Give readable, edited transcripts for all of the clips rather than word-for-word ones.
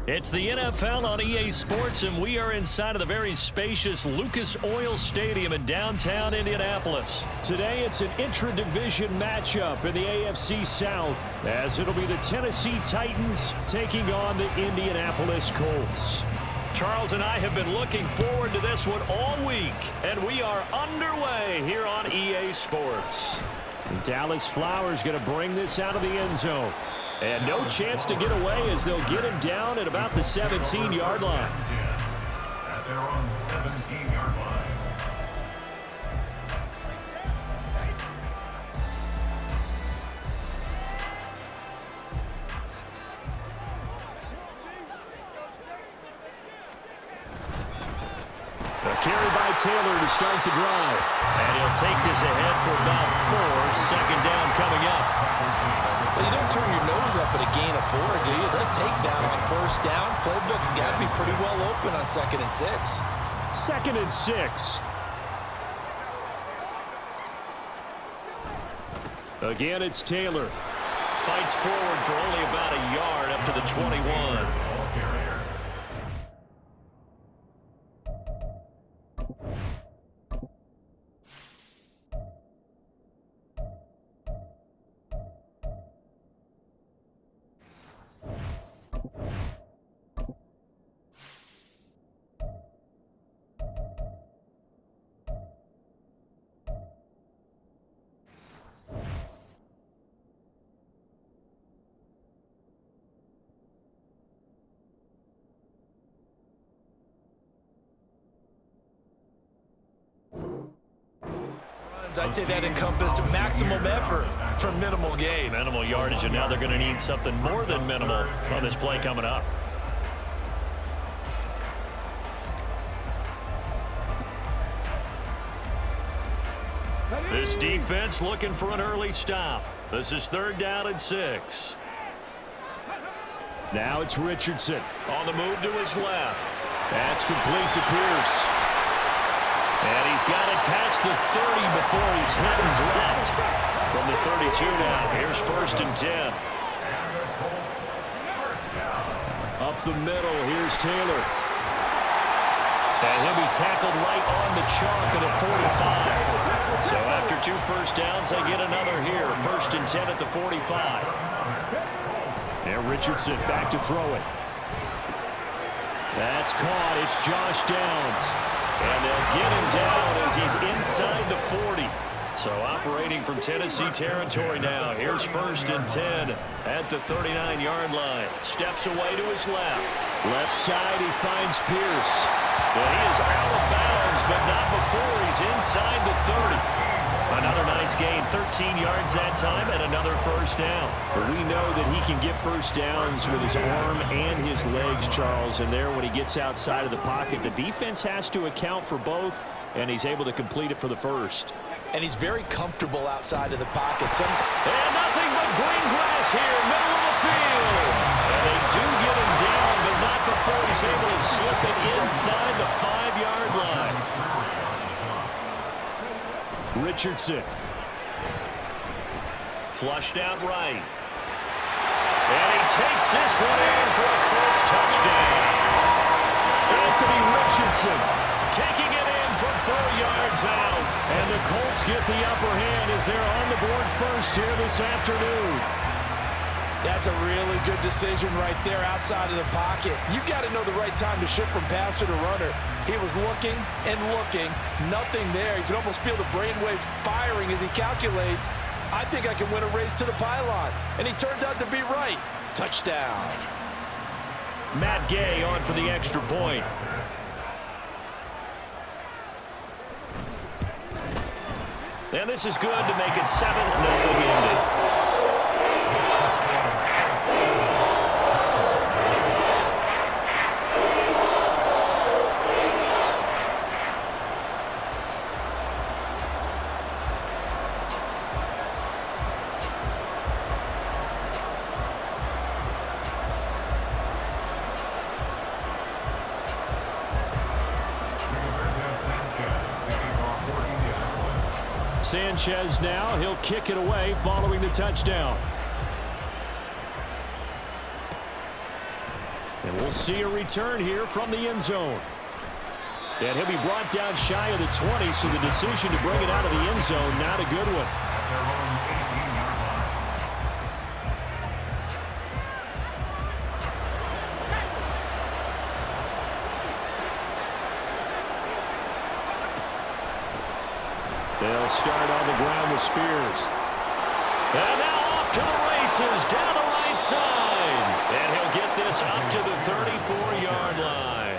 It's the NFL on EA Sports, and we are inside of the very spacious Lucas Oil Stadium in downtown Indianapolis. Today, it's an intra-division matchup in the AFC South, as it'll be the Tennessee Titans taking on the Indianapolis Colts. Charles and I have been looking forward to this one all week, and we are underway here on EA Sports. And Dallas Flowers going to bring this out of the end zone. And no chance to get away as they'll get him down at about the 17-yard line. At their own 17-yard line. A carry by Taylor to start the drive. And he'll take this ahead for about 4. Second down coming up. Well, you don't turn your nose up at a gain of 4, do you? They'll take down on first down. Playbook's got to be pretty well open on 2nd and 6. 2nd and 6. Again, it's Taylor. Fights forward for only about a yard up to the 21. I'd say that encompassed maximum effort for minimal gain. Minimal yardage, and now they're going to need something more than minimal on this play coming up. This defense looking for an early stop. This is 3rd down and 6. Now it's Richardson. On the move to his left. That's complete to Pierce. And he's got it past the 30 before he's hit and dropped. From the 32 now, here's 1st and 10. Up the middle, here's Taylor. And he'll be tackled right on the chalk at the 45. So after 2 first downs, they get another here. 1st and 10 at the 45. And Richardson back to throw it. That's caught. It's Josh Downs. And they'll get him down as he's inside the 40. So operating from Tennessee territory now. Here's 1st and 10 at the 39-yard line. Steps away to his left. Left side, he finds Pierce. Well, he is out of bounds, but not before he's inside the 30. Another nice gain, 13 yards that time, and another 1st down. But we know that he can get first downs with his arm and his legs, Charles. And there, when he gets outside of the pocket, the defense has to account for both, and he's able to complete it for the 1st. And he's very comfortable outside of the pocket. And nothing but green grass here, middle of the field. And they do get him down, but not before he's able to slip it inside the 5-yard line. Richardson. Flushed out right. And he takes this one in for a Colts touchdown. Anthony Richardson taking it in from 4 yards out. And the Colts get the upper hand as they're on the board first here this afternoon. That's a really good decision right there outside of the pocket. You've got to know the right time to shift from passer to runner. He was looking and looking, nothing there. You can almost feel the brainwaves firing as he calculates, I think I can win a race to the pylon. And he turns out to be right. Touchdown. Matt Gay on for the extra point. And this is good to make it 7-0 ended. Sanchez now, he'll kick it away following the touchdown. And we'll see a return here from the end zone. And he'll be brought down shy of the 20, so the decision to bring it out of the end zone, not a good one. At their own 18-yard line. They'll start on the ground with Spears. And now off to the races down the right side. And he'll get this up to the 34-yard line.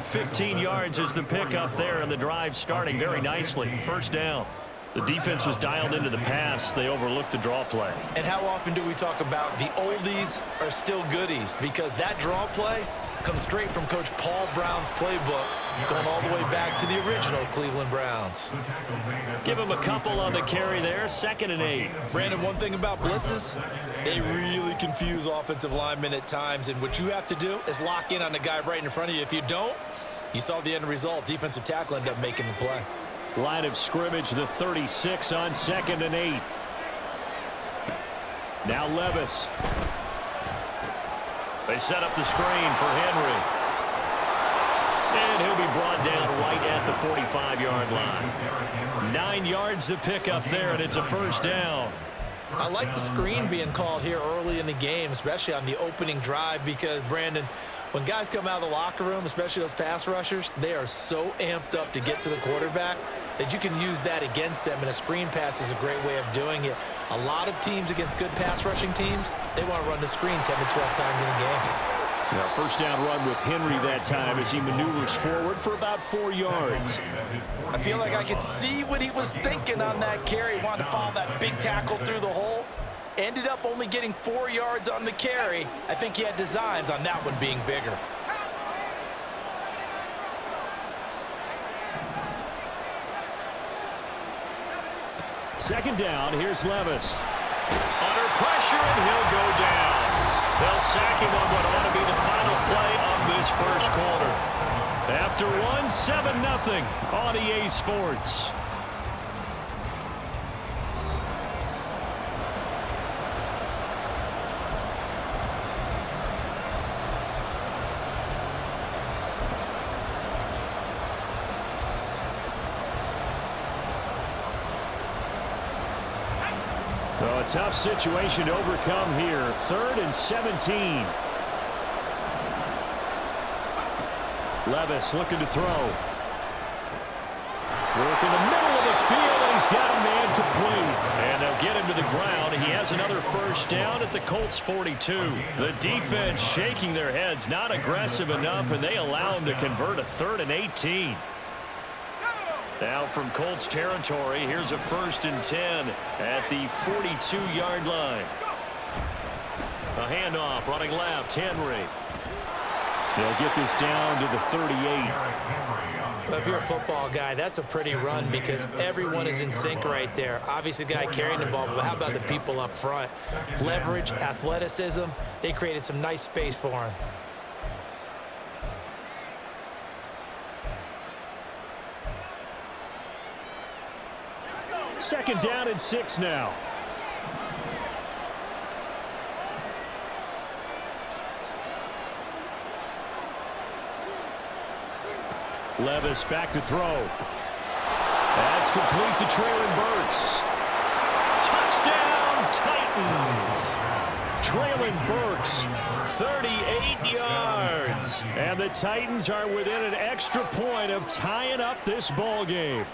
15 yards is the pickup there, and the drive starting very nicely. First down. The defense was dialed into the pass. They overlooked the draw play. And how often do we talk about the oldies are still goodies? Because that draw play comes straight from Coach Paul Brown's playbook, going all the way back to the original Cleveland Browns. Give him a couple on the carry there. 2nd and 8. Brandon, one thing about blitzes, they really confuse offensive linemen at times, and what you have to do is lock in on the guy right in front of you. If you don't, you saw the end result. Defensive tackle ended up making the play. Line of scrimmage, the 36 on 2nd and 8. Now Levis. They set up the screen for Henry. And he'll be brought down right at the 45-yard line. 9 yards to pick up there, and it's a first down. I like the screen being called here early in the game, especially on the opening drive, because, Brandon, when guys come out of the locker room, especially those pass rushers, they are so amped up to get to the quarterback that you can use that against them, and a screen pass is a great way of doing it. A lot of teams against good pass rushing teams, they want to run the screen 10 to 12 times in a game. Now, first down run with Henry that time as he maneuvers forward for about 4 yards. I feel like I could see what he was thinking on that carry. Wanted to follow that big tackle through the hole. Ended up only getting 4 yards on the carry. I think he had designs on that one being bigger. Second down, here's Levis. Under pressure, and he'll go down. They'll sack him on what ought to be the final play of this first quarter. After one, 7-0 on EA Sports. Oh, a tough situation to overcome here. 3rd and 17. Levis looking to throw. Work in the middle of the field, and he's got a man complete. And they'll get him to the ground. He has another first down at the Colts 42. The defense shaking their heads, not aggressive enough, and they allow him to convert a 3rd and 18. Now from Colts territory, here's a 1st and 10 at the 42-yard line. A handoff, running left, Henry. They'll get this down to the 38. Well, if you're a football guy, that's a pretty run because everyone is in sync right there. Obviously, the guy carrying the ball, but how about the people up front? Leverage, athleticism, they created some nice space for him. Second down and 6 now. Levis back to throw. That's complete to Traylon Burks. Touchdown, Titans. Traylon Burks, 38 yards. and the Titans are within an extra point of tying up this ball game.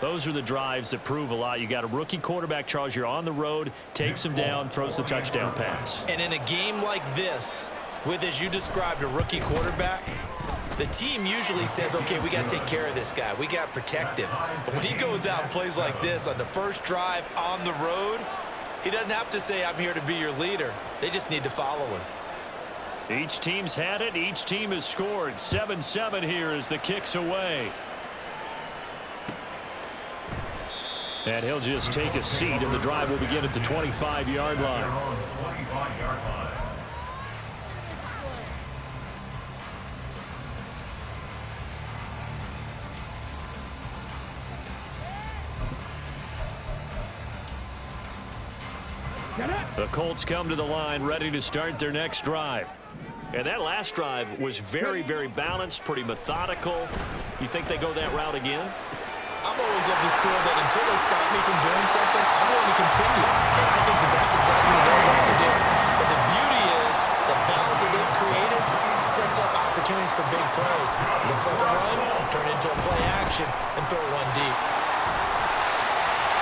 Those are the drives that prove a lot. You got a rookie quarterback, Charles. You're on the road, takes him down, throws the touchdown pass. And in a game like this, with, as you described, a rookie quarterback, the team usually says, okay, we got to take care of this guy. We got to protect him. But when he goes out and plays like this on the first drive on the road, he doesn't have to say, I'm here to be your leader. They just need to follow him. Each team's had it. Each team has scored. 7-7 here as the kick's away. And he'll just take a seat, and the drive will begin at the 25-yard line. The Colts come to the line ready to start their next drive. And that last drive was very, very balanced, pretty methodical. You think they go that route again? I'm always of the school that until they stop me from doing something, I'm going to continue. And I think that that's exactly what they're going to do. But the beauty is the balance that they've created sets up opportunities for big plays. Looks like a run, turn it into a play action, and throw one deep.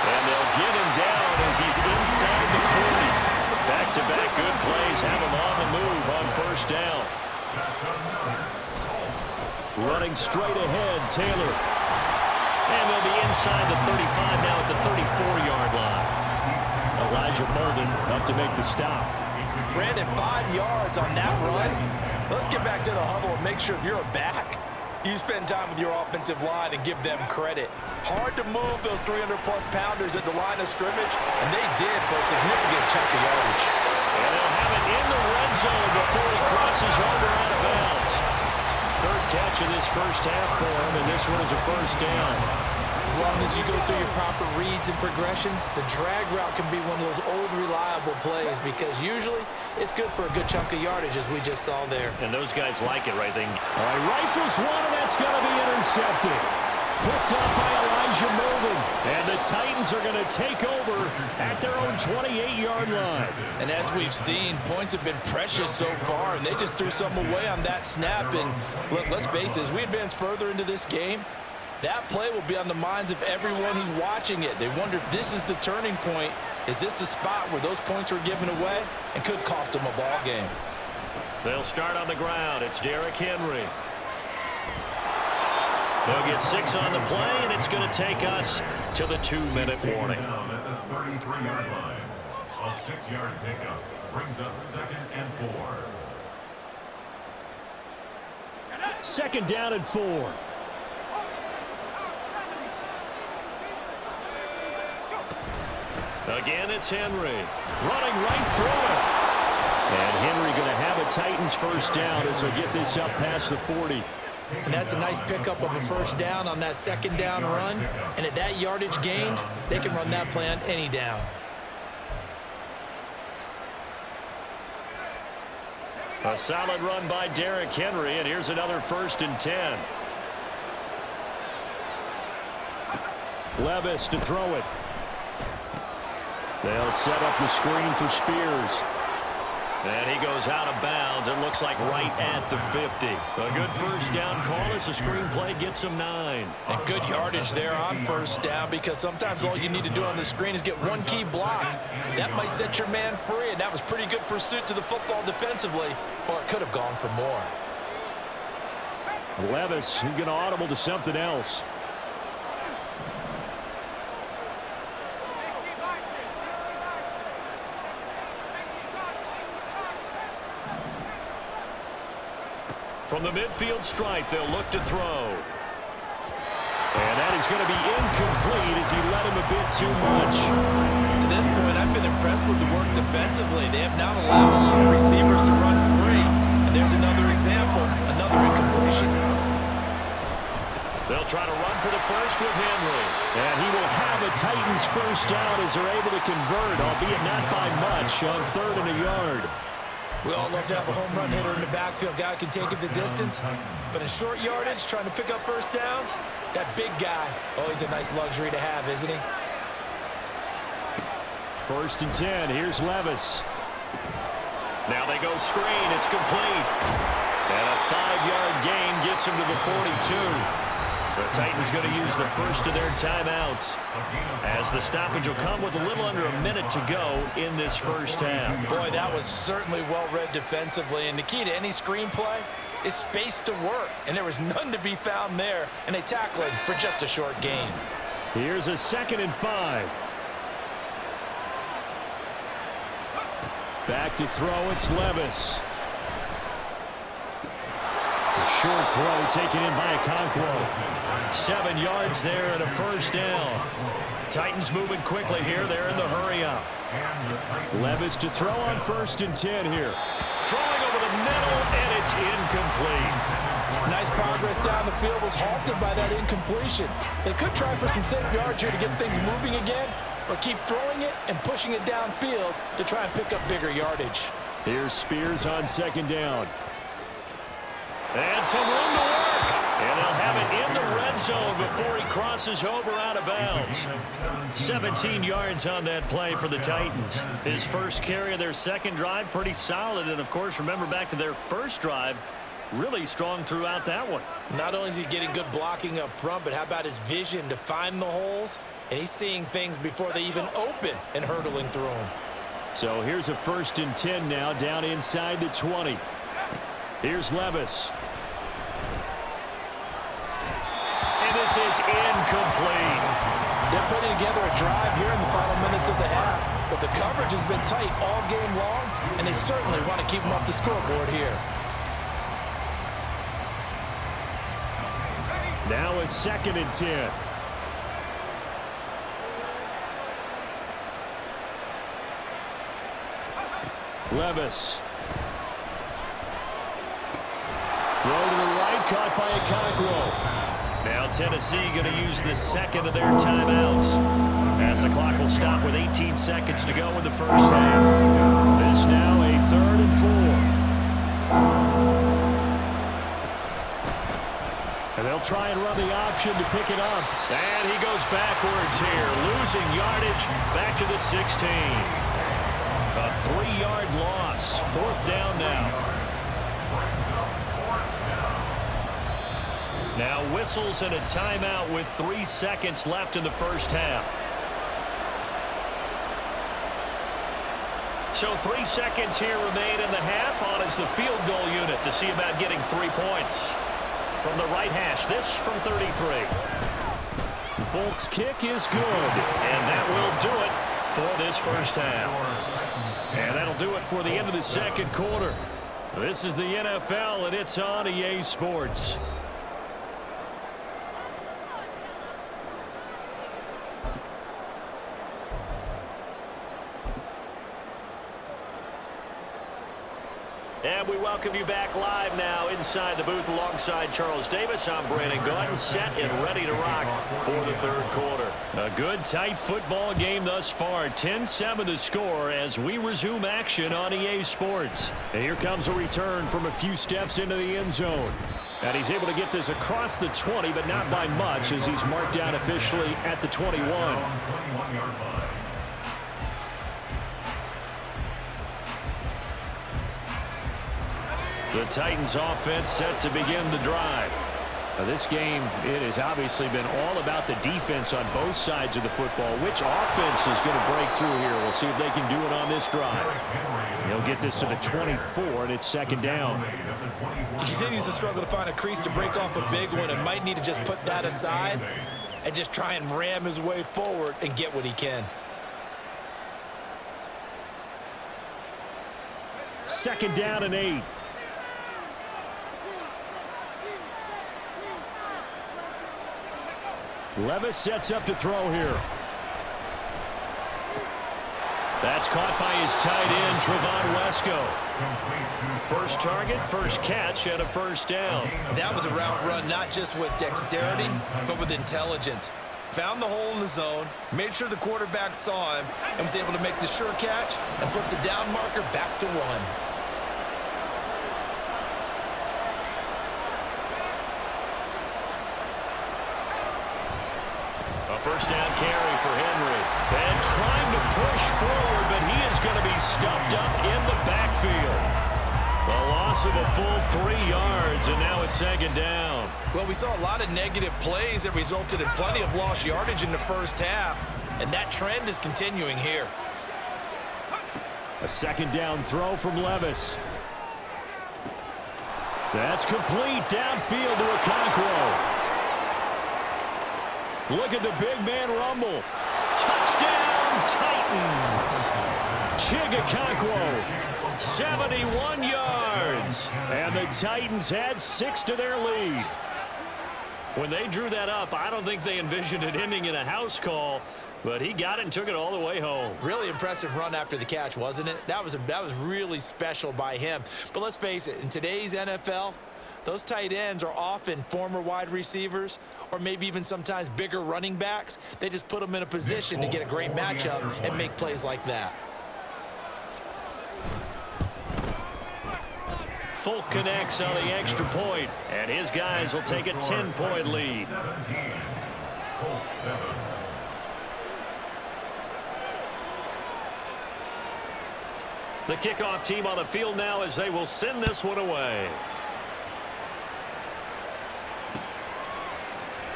And they'll get him down as he's inside the 40. Back-to-back good plays have him on the move on first down. Running straight ahead, Taylor. And they'll be inside the 35 now at the 34-yard line. Elijah Molden up to make the stop. Brandon, 5 yards on that run. Let's get back to the huddle and make sure if you're a back, you spend time with your offensive line and give them credit. Hard to move those 300-plus pounders at the line of scrimmage, and they did for a significant chunk of yardage. And they'll have it in the red zone before he crosses over out of bounds. Third catch of this first half for him, and this one is a first down. As long as you go through your proper reads and progressions, the drag route can be one of those old reliable plays because usually it's good for a good chunk of yardage, as we just saw there. And those guys like it, right? All right, rifles one, and that's going to be intercepted. Picked up by Elijah Molden. And the Titans are going to take over at their own 28-yard line. And as we've seen, points have been precious so far, and they just threw some away on that snap. And look, let's face it, as we advance further into this game, that play will be on the minds of everyone who's watching it. They wonder if this is the turning point. Is this the spot where those points were given away and could cost them a ball game? They'll start on the ground. It's Derrick Henry. They'll get 6 on the play, and it's going to take us to the 2-minute warning. Down at the 33-yard line. A 6-yard pickup brings up 2nd and 4. Second down and 4. Again, it's Henry. Running right through it. And Henry going to have a Titans first down as he'll get this up past the 40. And that's a nice pickup of a first down on that second down run. And at that yardage gained, they can run that play on any down. A solid run by Derrick Henry, and here's another 1st and 10. Levis to throw it. They'll set up the screen for Spears. And he goes out of bounds. It looks like right at the 50. A good first down call as the screen play gets him 9. And good yardage there on first down because sometimes all you need to do on the screen is get one key block. That might set your man free, and that was pretty good pursuit to the football defensively, or it could have gone for more. Levis, he's going to audible to something else. From the midfield stripe, they'll look to throw. And that is going to be incomplete as he led him a bit too much. To this point, I've been impressed with the work defensively. They have not allowed a lot of receivers to run free. And there's another example, another incompletion. They'll try to run for the first with Henry. And he will have a Titans first down as they're able to convert, albeit not by much, on 3rd and a yard. We all love to have a home run hitter in the backfield. Guy can take it the distance. But in short yardage, trying to pick up first downs, that big guy, always a nice luxury to have, isn't he? 1st and 10. Here's Levis. Now they go screen. It's complete. And a 5-yard gain gets him to the 42. The Titans going to use the first of their timeouts as the stoppage will come with a little under a minute to go in this first half. Boy, that was certainly well read defensively, and the key to any screenplay is space to work, and there was none to be found there, and they tackled for just a short gain. Here's a 2nd and 5. Back to throw, it's Levis. A short throw taken in by Okonkwo. 7 yards there and a first down. Titans moving quickly here. They're in the hurry up. Levis to throw on 1st and 10 here. Throwing over the middle, and it's incomplete. Nice progress down the field was halted by that incompletion. They could try for some safe yards here to get things moving again, or keep throwing it and pushing it downfield to try and pick up bigger yardage. Here's Spears on second down. And some room to work. And they'll have it in the red zone before he crosses over out of bounds. 17 yards on that play for the Titans. His first carry of their second drive, pretty solid. And, of course, remember back to their first drive, really strong throughout that one. Not only is he getting good blocking up front, but how about his vision to find the holes? And he's seeing things before they even open and hurdling through them. So here's a 1st and 10 now, down inside the 20. Here's Levis. And this is incomplete. They're putting together a drive here in the final minutes of the half. But the coverage has been tight all game long, and they certainly want to keep them off the scoreboard here. Now a 2nd and 10. Levis. Throw to the right, caught by Okonkwo. Now Tennessee going to use the second of their timeouts, as the clock will stop with 18 seconds to go in the first half. This now a 3rd and 4. And they'll try and run the option to pick it up. And he goes backwards here, losing yardage back to the 16. A 3-yard loss. 4th down now. Now whistles and a timeout with 3 seconds left in the first half. So 3 seconds here remain in the half. On is the field goal unit to see about getting 3 points. From the right hash, this from 33. Folk's kick is good. And that will do it for this first half. And that'll do it for the end of the second quarter. This is the NFL, and it's on EA Sports. And we welcome you back live now inside the booth alongside Charles Davis. I'm Brandon Gaudin, set and ready to rock for the third quarter. A good, tight football game thus far. 10-7 the score as we resume action on EA Sports. And here comes a return from a few steps into the end zone. And he's able to get this across the 20, but not by much, as he's marked down officially at the 21. The Titans offense set to begin the drive. Now this game, it has obviously been all about the defense on both sides of the football. Which offense is going to break through here? We'll see if they can do it on this drive. He'll get this to the 24, and it's 2nd down. He continues to struggle to find a crease to break off a big one, and might need to just put that aside and just try and ram his way forward and get what he can. 2nd down and 8. Levis sets up to throw here. That's caught by his tight end, Trevon Wesco. First target, first catch, and a first down. That was a route run not just with dexterity, but with intelligence. Found the hole in the zone, made sure the quarterback saw him, and was able to make the sure catch and flip the down marker back to 1. First down carry for Henry. And trying to push forward, but he is going to be stuffed up in the backfield. A loss of a full 3 yards, and now it's 2nd down. Well, we saw a lot of negative plays that resulted in plenty of lost yardage in the first half, and that trend is continuing here. A 2nd down throw from Levis. That's complete downfield to Okonkwo. Look at the big man rumble. Touchdown, Titans. Chig Okonkwo, 71 yards. And the Titans had 6 to their lead. When they drew that up, I don't think they envisioned it ending in a house call, but he got it and took it all the way home. Really impressive run after the catch, wasn't it? That was really special by him. But let's face it, in today's NFL, Those tight ends are often former wide receivers or maybe even sometimes bigger running backs. They just put them in a position to get a great matchup and make plays like that. Folk connects on the extra point, and his guys will take a 10-point lead. 17. Colts 7. The kickoff team on the field now as they will send this one away.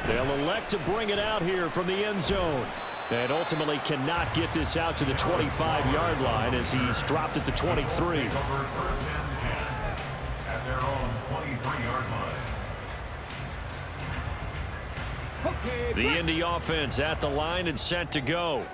They'll elect to bring it out here from the end zone. And ultimately cannot get this out to the 25-yard line as he's dropped at the 23. First and 10 at their own 23-yard line. The Indy offense at the line and set to go.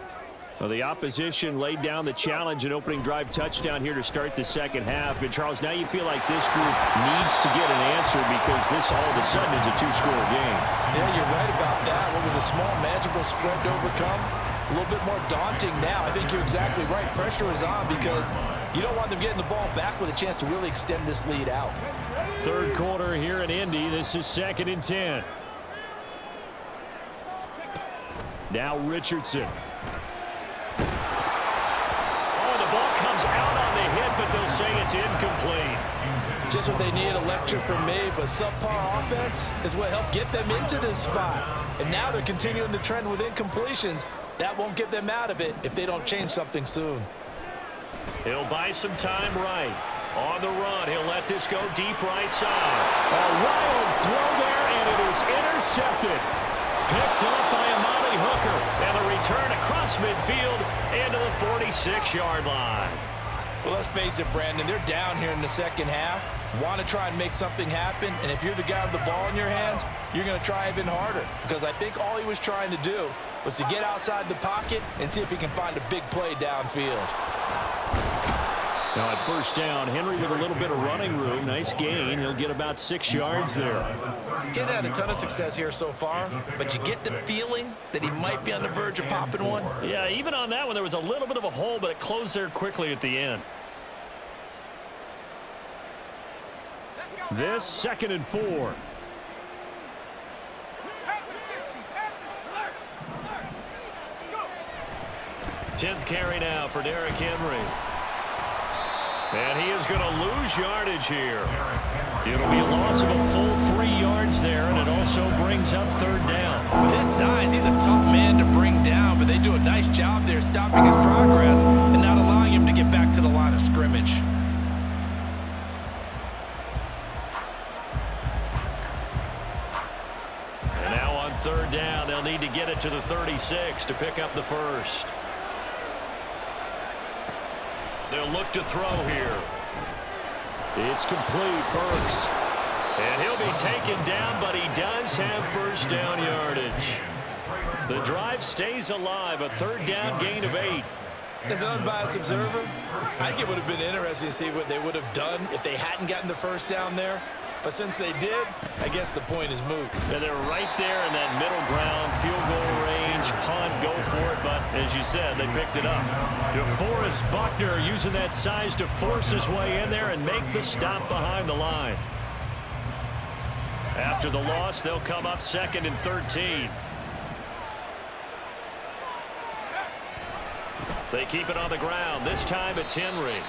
Well, the opposition laid down the challenge, an opening drive touchdown here to start the second half. And, Charles, now you feel like this group needs to get an answer because this all of a sudden is a two-score game. Yeah, you're right about that. What was a small, manageable spread to overcome, a little bit more daunting now. I think you're exactly right. Pressure is on because you don't want them getting the ball back with a chance to really extend this lead out. Third quarter here in Indy. This is 2nd and 10. Now Richardson. Comes out on the hit, but they'll say it's incomplete. Just what they need, a lecture from me, but subpar offense is what helped get them into this spot. And now they're continuing the trend with incompletions. That won't get them out of it if they don't change something soon. He'll buy some time right. On the run, he'll let this go deep right side. A wild throw there, and it is intercepted. Picked up by Amani Hooker, and a return across midfield into the 46-yard line. Well, let's face it, Brandon, they're down here in the second half. Want to try and make something happen, and if you're the guy with the ball in your hands, you're going to try even harder because I think all he was trying to do was to get outside the pocket and see if he can find a big play downfield. Now at first down, Henry with a little bit of running room. Nice gain. He'll get about 6 yards there. He hasn't had a ton of success here so far, but you get the feeling that he might be on the verge of popping one. Yeah, even on that one, there was a little bit of a hole, but it closed there quickly at the end. This 2nd and 4. Tenth carry now for Derrick Henry. And he is going to lose yardage here. It'll be a loss of a full 3 yards there, and it also brings up third down. With his size, he's a tough man to bring down, but they do a nice job there stopping his progress and not allowing him to get back to the line of scrimmage. And now on third down, they'll need to get it to the 36 to pick up the first. They'll look to throw here. It's complete. Burks. And he'll be taken down, but he does have first down yardage. The drive stays alive, a third down gain of 8. As an unbiased observer, I think it would have been interesting to see what they would have done if they hadn't gotten the first down there. But since they did, I guess the point is moot. And they're right there in that middle ground, field goal range, punt, go for it. But as you said, they picked it up. DeForest Buckner using that size to force his way in there and make the stop behind the line. After the loss, they'll come up 2nd and 13. They keep it on the ground. This time it's Henry.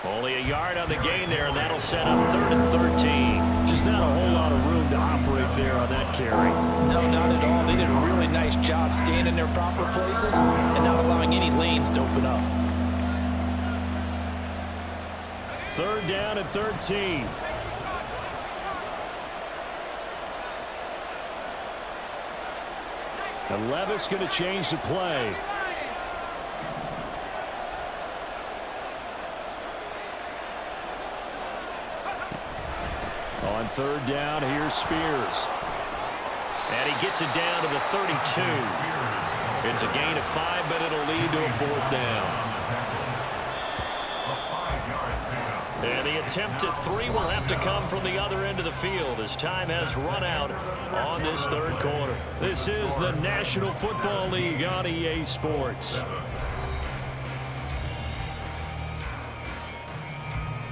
Only a yard on the gain there, and that'll set up 3rd and 13. Just not a whole lot of room to operate there on that carry. No, not at all. They did a really nice job staying in their proper places and not allowing any lanes to open up. 3rd down and 13. And Levis going to change the play. On 3rd down, here's Spears. And he gets it down to the 32. It's a gain of 5, but it'll lead to a 4th down. And the attempt at 3 will have to come from the other end of the field as time has run out on this third quarter. This is the National Football League on EA Sports.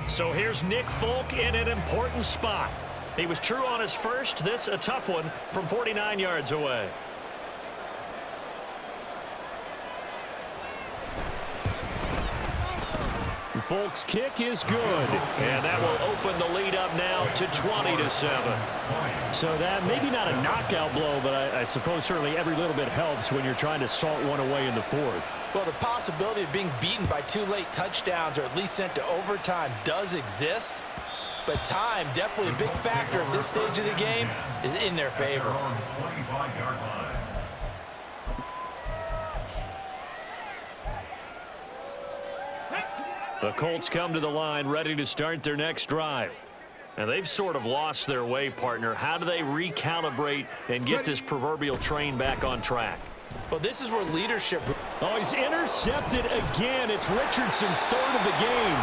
So here's Nick Folk in an important spot. He was true on his first. This a tough one from 49 yards away. Folk's kick is good. And that will open the lead up now to 20-7. So that maybe not a knockout blow, but I suppose certainly every little bit helps when you're trying to salt one away in the fourth. Well, the possibility of being beaten by 2 late touchdowns or at least sent to overtime does exist. But time, definitely a big factor at this stage of the game, is in their favor. The Colts come to the line ready to start their next drive. And they've sort of lost their way, partner. How do they recalibrate and get this proverbial train back on track? Well, this is where leadership... Oh, he's intercepted again. It's Richardson's third of the game.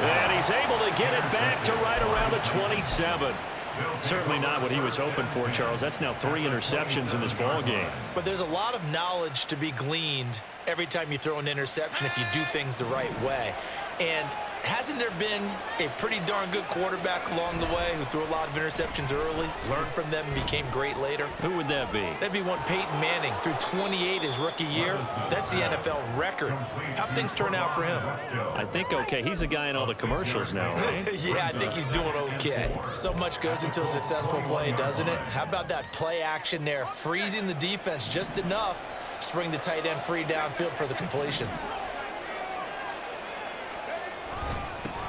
And he's able to get it back to right around the 27. Certainly not what he was hoping for, Charles. That's now 3 interceptions in this ball game. But there's a lot of knowledge to be gleaned every time you throw an interception if you do things the right way. And hasn't there been a pretty darn good quarterback along the way who threw a lot of interceptions early, learned from them, and became great later? Who would that be? That'd be one Peyton Manning. Threw 28 his rookie year. That's the NFL record. How'd things turn out for him? I think okay. He's a guy in all the commercials now, right? Yeah, I think he's doing okay. So much goes into a successful play, doesn't it? How about that play action there, freezing the defense just enough to bring the tight end free downfield for the completion.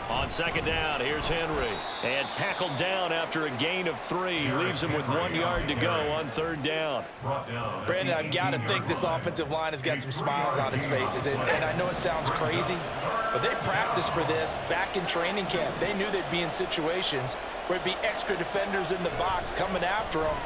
On second down, here's Henry. And tackled down after a gain of 3. Leaves him with 1 yard to go on third down. Brandon, I've got to think this offensive line has got some smiles on its faces. And I know it sounds crazy, but they practiced for this back in training camp. They knew they'd be in situations where it'd be extra defenders in the box coming after them,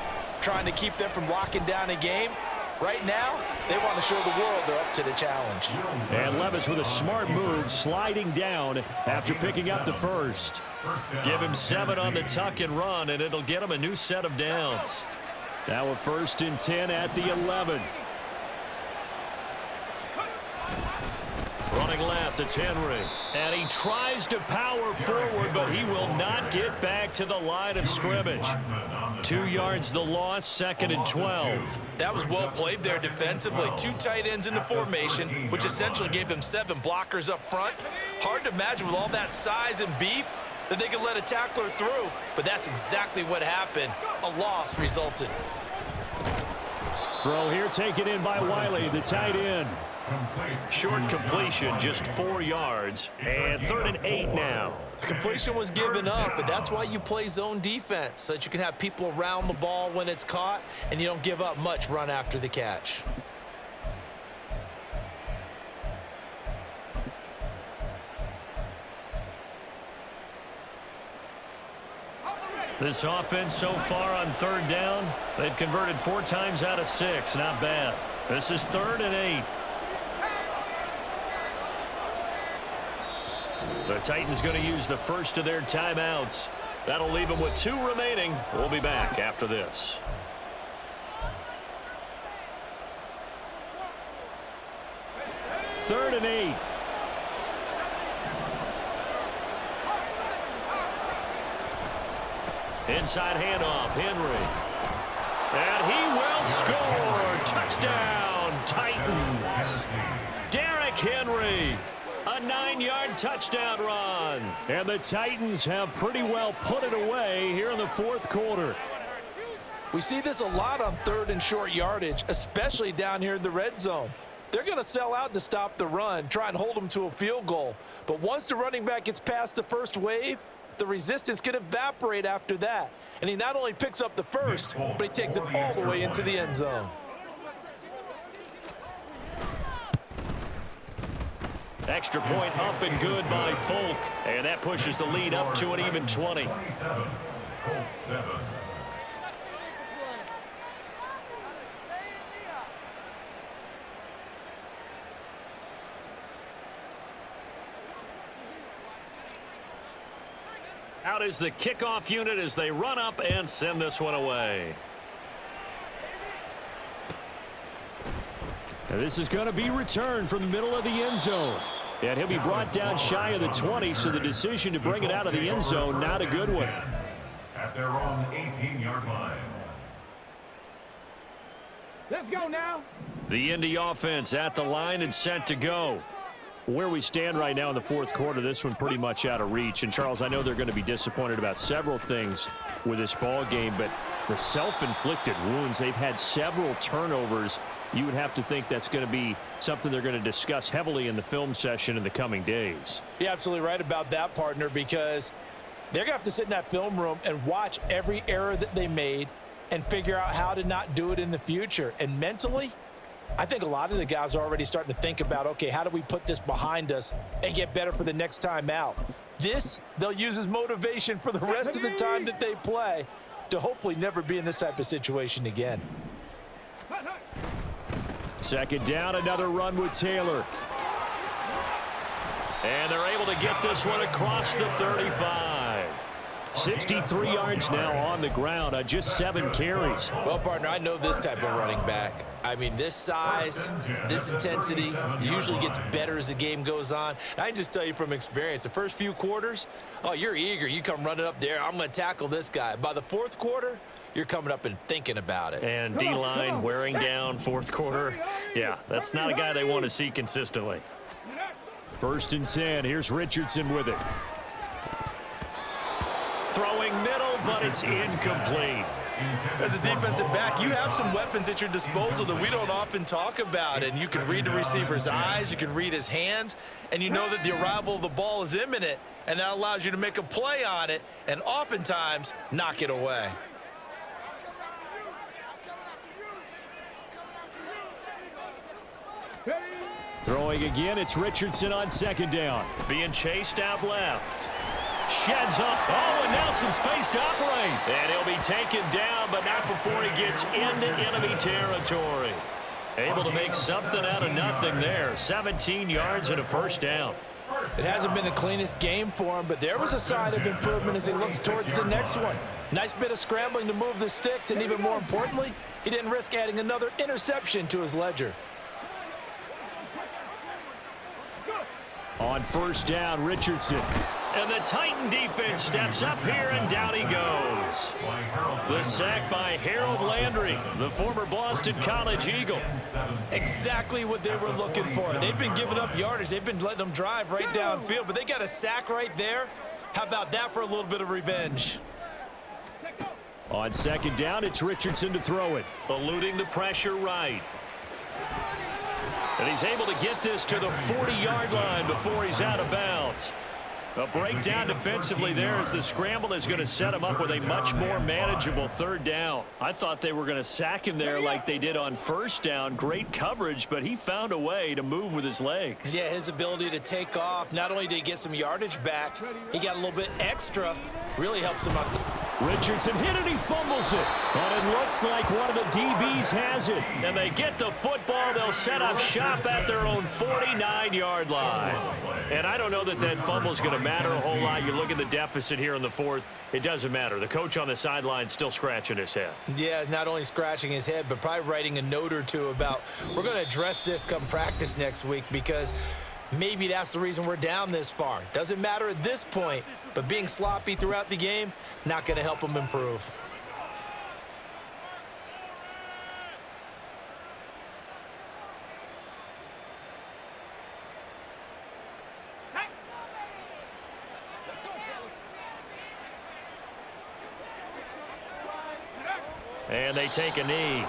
trying to keep them from locking down a game. Right now, they want to show the world they're up to the challenge. And Levis with a smart move, sliding down after picking up the first. Give him 7 on the tuck and run, and it'll get him a new set of downs. Now a 1st and 10 at the 11. Running left, it's Henry. And he tries to power forward, but he will not get back to the line of scrimmage. 2 yards the loss, 2nd and 12. That was well played there defensively. 2 tight ends in the formation, which essentially gave them 7 blockers up front. Hard to imagine with all that size and beef that they could let a tackler through, but that's exactly what happened. A loss resulted. Throw here taken in by Wiley, the tight end. Short completion, just 4 yards, and 3rd and 8 now. The completion was given up, but that's why you play zone defense, so that you can have people around the ball when it's caught, and you don't give up much run after the catch. This offense so far on 3rd down, they've converted 4 times out of 6. Not bad. This is 3rd and 8. The Titans going to use the first of their timeouts. That'll leave them with 2 remaining. We'll be back after this. Third and 8. Inside handoff, Henry. And he will score. Touchdown, Titans. Derrick Henry. A 9-yard touchdown run. And the Titans have pretty well put it away here in the 4th quarter. We see this a lot on 3rd and short yardage, especially down here in the red zone. They're going to sell out to stop the run, try and hold them to a field goal. But once the running back gets past the first wave, the resistance can evaporate after that. And he not only picks up the first, but he takes it all the way into the end zone. Extra point up and good by Folk. And that pushes the lead up to an even 20. Colts 7. Out is the kickoff unit as they run up and send this one away. Now this is going to be returned from the middle of the end zone. And he'll be brought down shy of the 20, so the decision to bring it out of the end zone, not a good one. at their own 18-yard line. Let's go now. The Indy offense at the line and set to go. Where we stand right now in the fourth quarter, this one pretty much out of reach. And, Charles, I know they're going to be disappointed about several things with this ball game, but the self-inflicted wounds, they've had several turnovers. You would have to think that's going to be something they're going to discuss heavily in the film session in the coming days. You're absolutely right about that, partner, because they're going to have to sit in that film room and watch every error that they made and figure out how to not do it in the future. And mentally, I think a lot of the guys are already starting to think about, okay, how do we put this behind us and get better for the next time out? This, they'll use as motivation for the rest of the time that they play to hopefully never be in this type of situation again. Second down, another run with Taylor. And they're able to get this one across the 35. 63 yards now on the ground on just 7 carries. Well, partner, I know this type of running back. I mean, this size, this intensity usually gets better as the game goes on. I can just tell you from experience, the first few quarters, oh, you're eager. You come running up there, I'm going to tackle this guy. By the fourth quarter, you're coming up and thinking about it. And D-line wearing down fourth quarter. Yeah, that's not a guy they want to see consistently. First and 10. Here's Richardson with it. Throwing middle, but it's incomplete. As a defensive back, you have some weapons at your disposal that we don't often talk about. And you can read the receiver's eyes, you can read his hands, and you know that the arrival of the ball is imminent, and that allows you to make a play on it and oftentimes knock it away. Throwing again, it's Richardson on second down. Being chased out left. Sheds up. Oh, and now some space to operate. And he'll be taken down, but not before he gets into enemy territory. Able to make something out of nothing there. 17 yards and a first down. It hasn't been the cleanest game for him, but there was a sign of improvement as he looks towards the next one. Nice bit of scrambling to move the sticks, and even more importantly, he didn't risk adding another interception to his ledger. On first down, Richardson. And the Titan defense steps up here, and down he goes. The sack by Harold Landry, the former Boston College Eagle. Exactly what they were looking for. They've been giving up yardage. They've been letting them drive right downfield, but they got a sack right there. How about that for a little bit of revenge? On second down, it's Richardson to throw it. Eluding the pressure right. And he's able to get this to the 40-yard line before he's out of bounds. A breakdown defensively there as the scramble is going to set him up with a much more manageable third down. I thought they were going to sack him there like they did on first down. Great coverage, but he found a way to move with his legs. Yeah, his ability to take off, not only did he get some yardage back, he got a little bit extra, really helps him out. Richardson hit it, he fumbles it. And it looks like one of the DBs has it. And they get the football. They'll set up shop at their own 49-yard line. And I don't know that that fumble is going to matter a whole lot. You look at the deficit here in the fourth, it doesn't matter. The coach on the sideline still scratching his head. Yeah, not only scratching his head, but probably writing a note or two about, we're going to address this come practice next week, because maybe that's the reason we're down this far. Doesn't matter at this point, but being sloppy throughout the game, not going to help him improve. And they take a knee.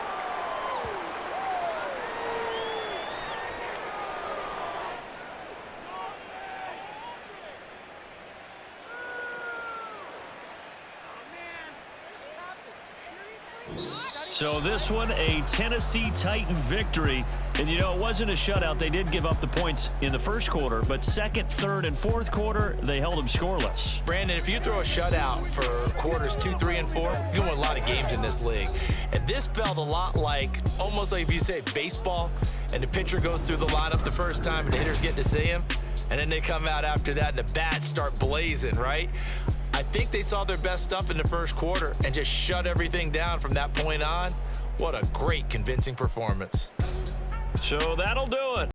So this one, a Tennessee Titan victory. And, you know, it wasn't a shutout. They did give up the points in the first quarter, but second, third, and fourth quarter, they held them scoreless. Brandon, if you throw a shutout for quarters 2, 3, and 4, you're going to win a lot of games in this league. And this felt a lot like, almost like if you say baseball, and the pitcher goes through the lineup the first time and the hitters get to see him, and then they come out after that and the bats start blazing, right? I think they saw their best stuff in the first quarter and just shut everything down from that point on. What a great, convincing performance. So that'll do it.